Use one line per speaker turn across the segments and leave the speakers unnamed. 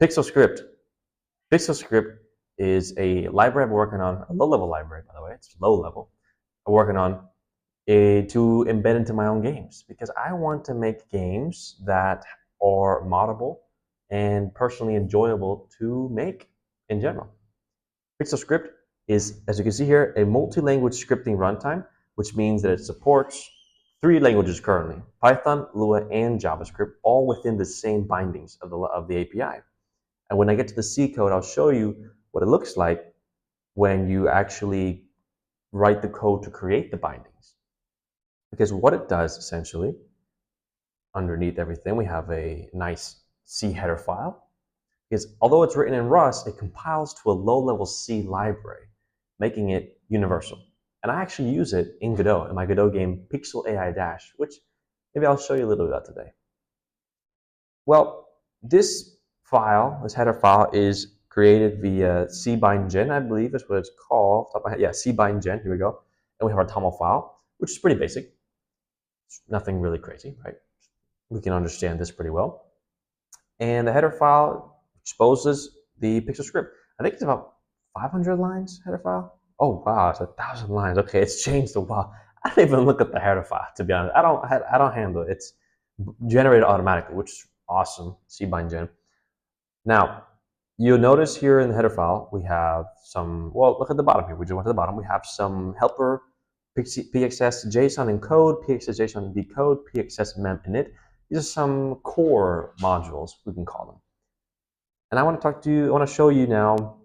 PixelScript. PixelScript is a library I'm working on, a low-level library, by the way. It's low level. I'm working on to embed into my own games because I want to make games that are moddable and personally enjoyable to make in general. PixelScript is, as you can see here, a multi-language scripting runtime, which means that it supports 3 languages currently: Python, Lua, and JavaScript, all within the same bindings of the API. And when I get to the C code, I'll show you what it looks like when you actually write the code to create the bindings. Because what it does essentially, underneath everything, we have a nice C header file. Because although it's written in Rust, it compiles to a low-level C library, making it universal. And I actually use it in Godot, in my Godot game Pixel AI Dash, which maybe I'll show you a little bit about today. Well, this file, this header file, is created via cbindgen, I believe is what it's called. Yeah, cbindgen, here we go. And we have our TOML file, which is pretty basic. It's nothing really crazy, right? We can understand this pretty well. And the header file exposes the PixelScript. I think it's about 500 lines, header file. Oh wow, it's 1,000 lines. Okay, it's changed a while. I don't even look at the header file, to be honest. I don't handle it. It's generated automatically, which is awesome. cbindgen. Now, you'll notice here in the header file, we have some, well, look at the bottom here. We just went to the bottom. We have some helper PXS JSON encode, PXS JSON decode, PXS mem init. These are some core modules, we can call them. And I want to show you now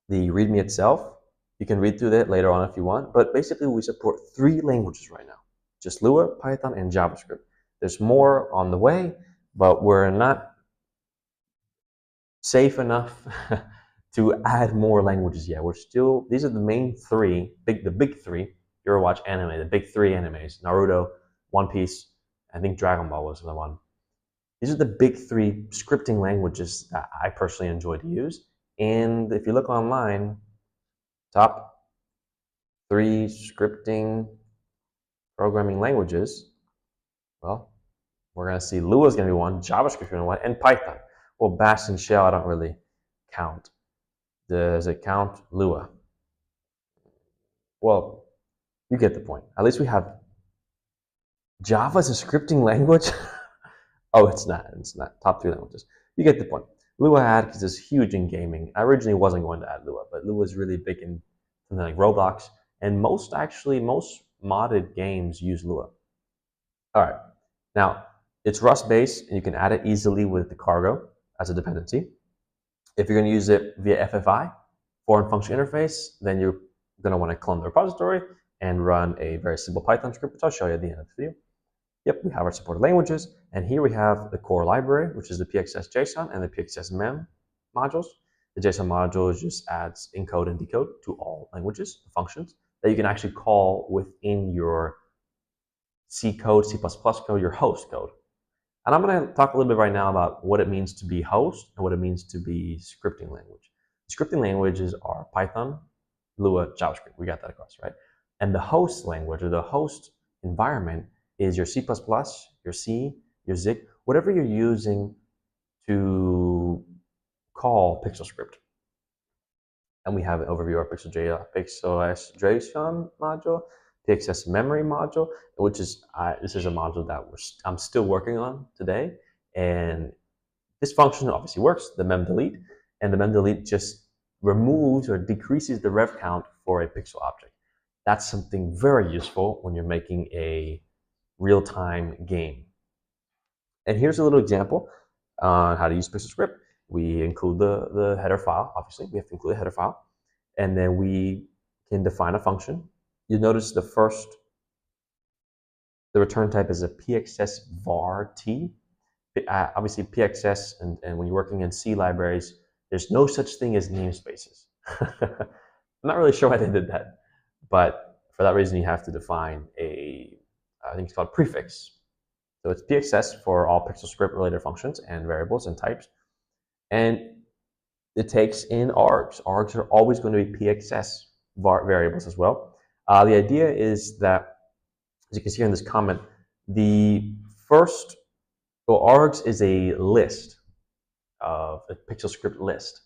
the README itself. You can read through that later on if you want, but basically we support 3 languages right now, just Lua, Python, and JavaScript. There's more on the way, but we're not safe enough to add more languages yet. We're still, these are the main 3, the big 3. You ever watch anime, the big 3 animes, Naruto, One Piece, I think Dragon Ball was the one. These are the big 3 scripting languages that I personally enjoy to use. And if you look online, top 3 scripting programming languages, well, we're going to see Lua is going to be one, JavaScript is going to be one, and Python. Well, Bash and Shell, I don't really count. Does it count Lua? Well, you get the point. At least we have Java as a scripting language. Oh, it's not. It's not. Top 3 languages. You get the point. Lua had, because it's huge in gaming. I originally wasn't going to add Lua, but Lua is really big in something like Roblox, and most modded games use Lua. All right. Now, it's Rust-based, and you can add it easily with the cargo as a dependency. If you're going to use it via FFI, foreign function interface, then you're going to want to clone the repository and run a very simple Python script, which I'll show you at the end of the video. Yep, we have our supported languages, and here we have the core library, which is the PXS JSON and the PXS mem modules. The JSON module just adds encode and decode to all languages, functions that you can actually call within your C code, C++ code, your host code. And I'm going to talk a little bit right now about what it means to be host and what it means to be scripting language. Scripting languages are Python, Lua, JavaScript. We got that across, right? And the host language, or the host environment, is your C++, your C, your Zig, whatever you're using to call PixelScript. And we have an overview of PixelS JSON module, PXS memory module, which is this is a module that I'm still working on today. And this function obviously works, the mem delete, and the mem delete just removes or decreases the rev count for a pixel object. That's something very useful when you're making a real-time game. And here's a little example on how to use PixelScript. We include the header file, obviously. We have to include a header file. And then we can define a function. You'll notice the return type is a PXS var t. Obviously, PXS, and when you're working in C libraries, there's no such thing as namespaces. I'm not really sure why they did that. But for that reason, you have to define I think it's called prefix. So it's PXS for all PixelScript related functions and variables and types. And it takes in args. Args are always going to be PXS variables as well. The idea is that, as you can see here in this comment, args is a list. of a PixelScript list.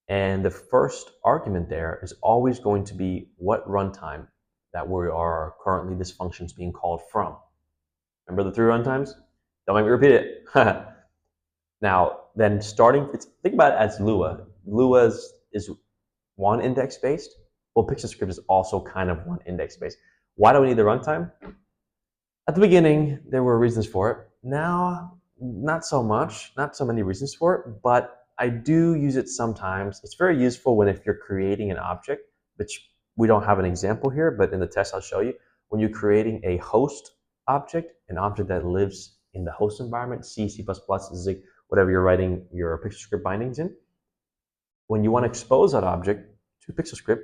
And the first argument there is always going to be what runtime that we are currently this function is being called from. Remember the three runtimes? Don't make me repeat it. Now, then think about it as Lua. Lua is one index based. Well, PixelScript is also kind of one index based. Why do we need the runtime? At the beginning, there were reasons for it. Now, not so much, not so many reasons for it, but I do use it sometimes. It's very useful if you're creating an object, which we don't have an example here, but in the test I'll show you. When you're creating a host object, an object that lives in the host environment, C, C++, Zig, whatever you're writing your PixelScript bindings in, when you want to expose that object to PixelScript,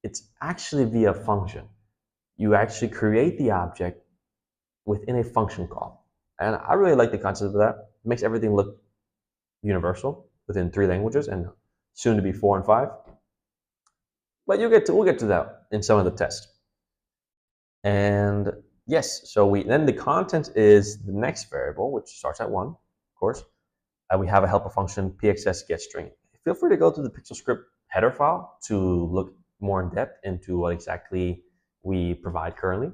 it's actually via function. You actually create the object within a function call. And I really like the concept of that. It makes everything look universal within 3 languages and soon to be 4 and 5. But we'll get to that in some of the tests. And yes, so then the content is the next variable, which starts at 1, of course. We have a helper function, pxs getString. Feel free to go to the PixelScript header file to look more in depth into what exactly we provide currently.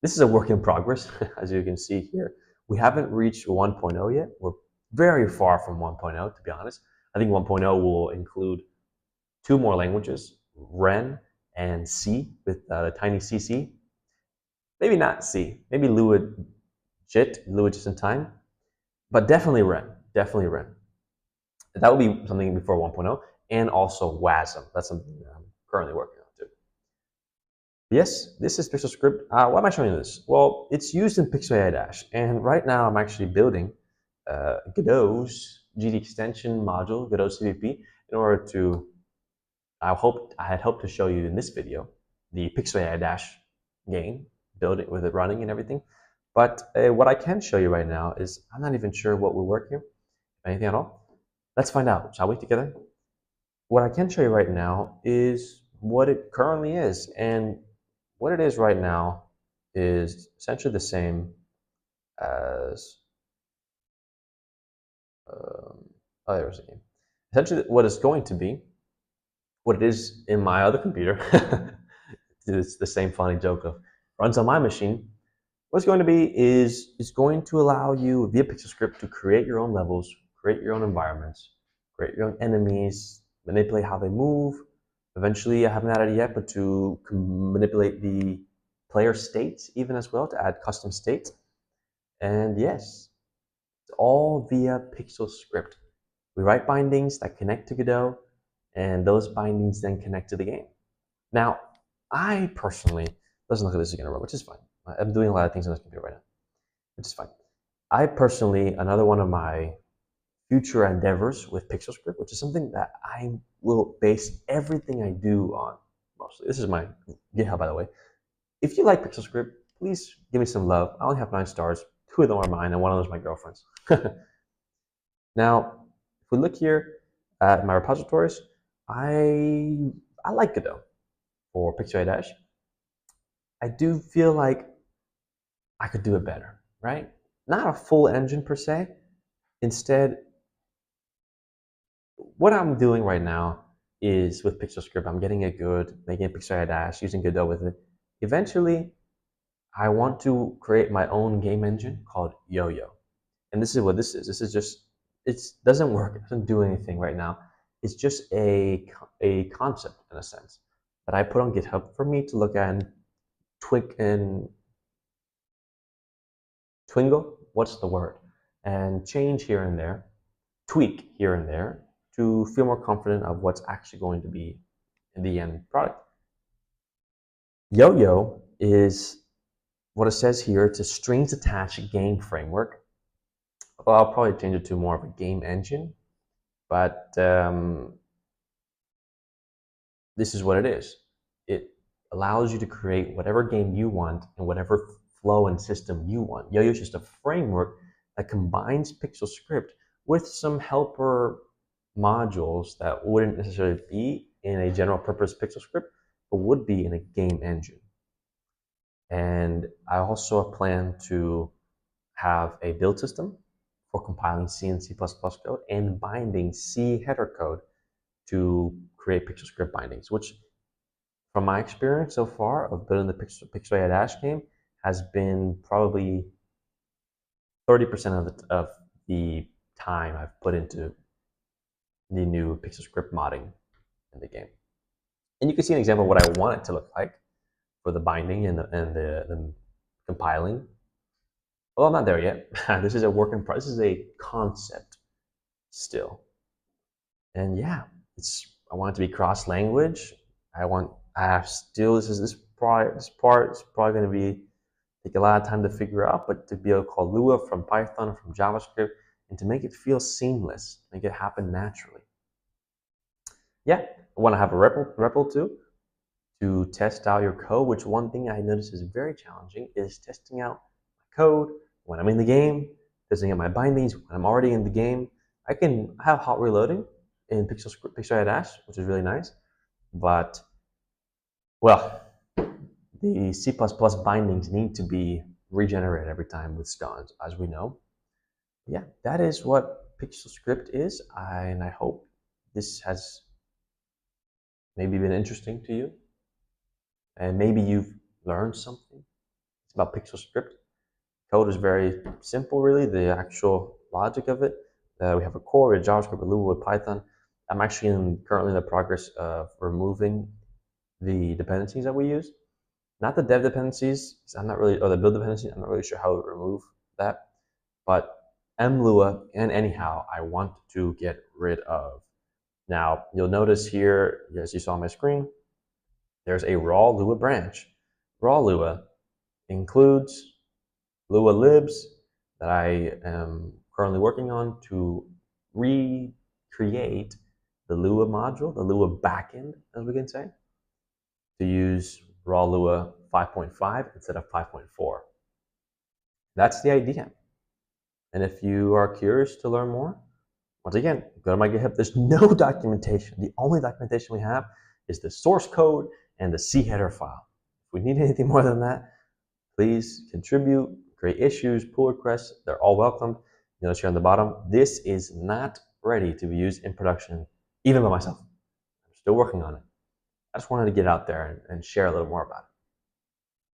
This is a work in progress, as you can see here. We haven't reached 1.0 yet. We're very far from 1.0, to be honest. I think 1.0 will include 2 more languages, Ren and C with the tiny CC. Maybe not C, maybe Lua just in time, but definitely Ren, definitely Ren. That will be something before 1.0, and also WASM. That's something that I'm currently working on too. Yes, this is PixelScript. Why am I showing you this? Well, it's used in Pixel AI-, and right now I'm actually building Godot's GD extension module, Godot CVP, in order to, I had hoped to show you in this video the Pixel AI- game, build it with it running and everything. But what I can show you right now is, I'm not even sure what will work here, if anything at all. Let's find out, shall we, together? What I can show you right now is what it currently is. And what it is right now is essentially the same as, there's a game. Essentially what it's going to be, what it is in my other computer, it's the same funny joke of runs on my machine. What it's going to be is it's going to allow you via PixelScript to create your own levels, create your own environments, create your own enemies, manipulate how they move. Eventually, I haven't added it yet, but to manipulate the player states even as well, to add custom states. And yes, it's all via PixelScript. We write bindings that connect to Godot, and those bindings then connect to the game. Now, I personally, doesn't look like this is gonna run, which is fine. I'm doing a lot of things on this computer right now, which is fine. I personally, another one of my future endeavors with PixelScript, which is something that I will base everything I do on, mostly. This is my GitHub, by the way. If you like PixelScript, please give me some love. I only have 9 stars. 2 of them are mine, and 1 of them is my girlfriend's. Now, if we look here at my repositories, I like Godot for Pixel AI-. I do feel like I could do it better, right? Not a full engine per se. Instead, what I'm doing right now is with PixelScript, I'm getting it good, making it Pixel AI-, using Godot with it. Eventually, I want to create my own game engine called Yo-Yo. And this is what this is. This is just, it doesn't work, it doesn't do anything right now. It's just a concept, in a sense, that I put on GitHub for me to look at and twingle, what's the word? And change here and there, tweak here and there, to feel more confident of what's actually going to be in the end product. Yo-Yo is what it says here. It's a strings attached game framework. Well, I'll probably change it to more of a game engine, but this is what it is. It allows you to create whatever game you want and whatever flow and system you want. Yo-Yo is just a framework that combines PixelScript with some helper modules that wouldn't necessarily be in a general purpose PixelScript, but would be in a game engine. And I also plan to have a build system for compiling C and C++ code and binding C header code to create PixelScript bindings, which from my experience so far of building the Pixel Dash game has been probably 30% of the time I've put into the new PixelScript modding in the game. And you can see an example of what I want it to look like for the binding and the compiling. Well, I'm not there yet. This is a work in progress. This is a concept still. And yeah, I want it to be cross language. I have still this part is probably going to be take a lot of time to figure out, but to be able to call Lua from Python or from JavaScript and to make it feel seamless, make it happen naturally. Yeah, I want to have a REPL too to test out your code, which one thing I noticed is very challenging is testing out my code when I'm in the game, testing out my bindings when I'm already in the game. I can have hot reloading in Pixel Dash, which is really nice, but well, the C++ bindings need to be regenerated every time with scans, as we know. Yeah, that is what PixelScript is, and I hope this has maybe been interesting to you, and maybe you've learned something about PixelScript. Code is very simple, really. The actual logic of it. We have a core with JavaScript, with Lua, with Python. I'm actually currently in the progress of removing the dependencies that we use. Not the dev dependencies, I'm not really, or the build dependencies, I'm not really sure how to remove that. But mlua and anyhow, I want to get rid of. Now, you'll notice here, as you saw on my screen, there's a raw Lua branch. Raw Lua includes Lua libs that I am currently working on to recreate the Lua module, the Lua backend, as we can say, to use raw Lua 5.5 instead of 5.4. That's the idea. And if you are curious to learn more, once again, go to my GitHub. There's no documentation. The only documentation we have is the source code and the C header file. If we need anything more than that, please contribute, create issues, pull requests. They're all welcomed. You notice here on the bottom, this is not ready to be used in production, even by myself. I'm still working on it. I just wanted to get out there and share a little more about it.